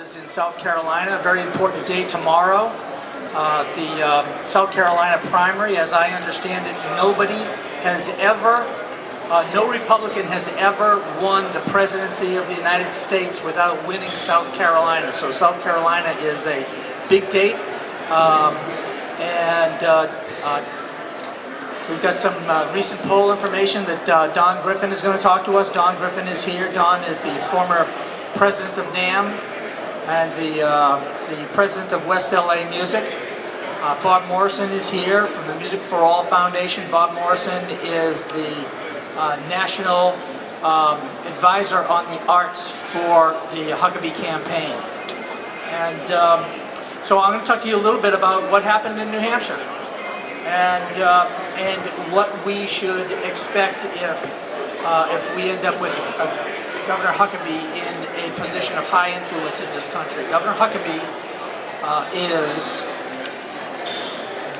Is in South Carolina, a very important day tomorrow. The South Carolina primary, as I understand it, no Republican has ever won the presidency of the United States without winning South Carolina. So South Carolina is a big date. We've got some recent poll information that Don Griffin is going to talk to us. Don Griffin is here. Don is the former president of NAMM and the president of West LA Music. Bob Morrison is here from the Music for All Foundation. Bob Morrison is the national advisor on the arts for the Huckabee campaign. And so I'm going to talk to you a little bit about what happened in New Hampshire and what we should expect if we end up with Governor Huckabee in a position of high influence in this country. Governor Huckabee is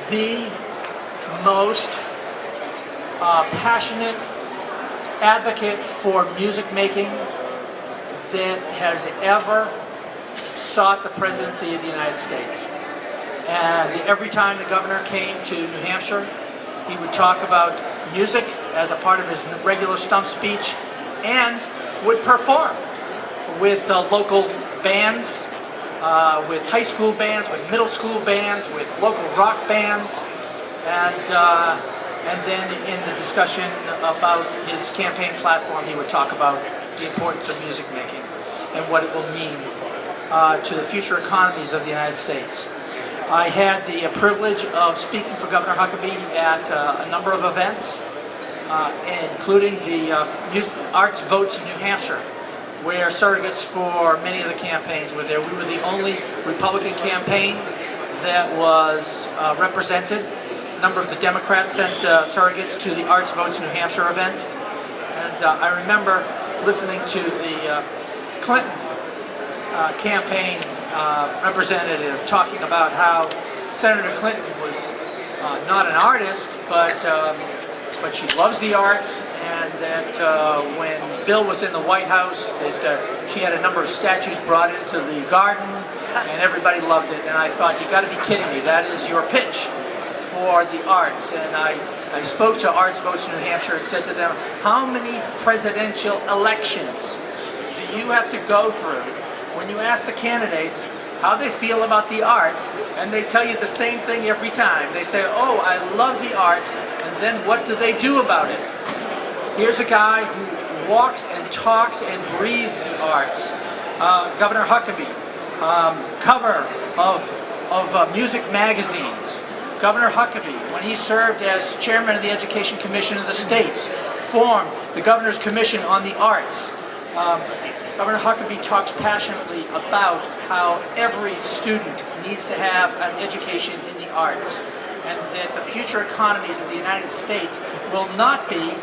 the most passionate advocate for music making that has ever sought the presidency of the United States. And every time the governor came to New Hampshire, he would talk about music as a part of his regular stump speech and would perform with local bands, with high school bands, with middle school bands, with local rock bands, and then in the discussion about his campaign platform, he would talk about the importance of music making and what it will mean to the future economies of the United States. I had the privilege of speaking for Governor Huckabee at a number of events, including the Arts Votes in New Hampshire, where surrogates for many of the campaigns were there. We were the only Republican campaign that was represented. A number of the Democrats sent surrogates to the Arts Votes New Hampshire event. And I remember listening to the Clinton campaign representative talking about how Senator Clinton was not an artist, but she loves the arts, and that when Bill was in the White House, that she had a number of statues brought into the garden, and everybody loved it. And I thought, you got to be kidding me, that is your pitch for the arts. And I spoke to Arts Votes New Hampshire and said to them, how many presidential elections do you have to go through when you ask the candidates how they feel about the arts, and they tell you the same thing every time? They say, oh, I love the arts, and then what do they do about it? Here's a guy who walks and talks and breathes the arts. Governor Huckabee, cover of music magazines. Governor Huckabee, when he served as chairman of the Education Commission of the states, formed the Governor's Commission on the Arts. Governor Huckabee talks passionately about how every student needs to have an education in the arts, and that the future economies of the United States will not be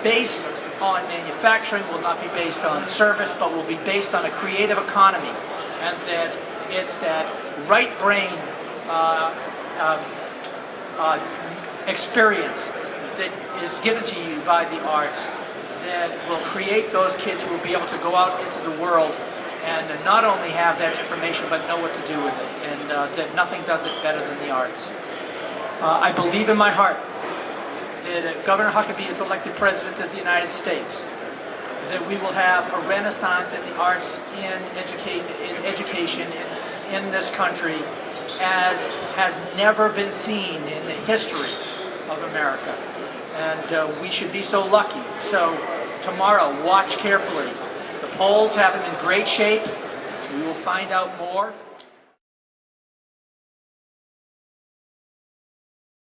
based on manufacturing, will not be based on service, but will be based on a creative economy, and that it's that right brain experience that is given to you by the arts that will create those kids who will be able to go out into the world and not only have that information but know what to do with it, and that nothing does it better than the arts. I believe in my heart that if Governor Huckabee is elected President of the United States, that we will have a renaissance in the arts in education in this country as has never been seen in the history of America. And we should be so lucky. So tomorrow, watch carefully. The polls have them in great shape. We will find out more.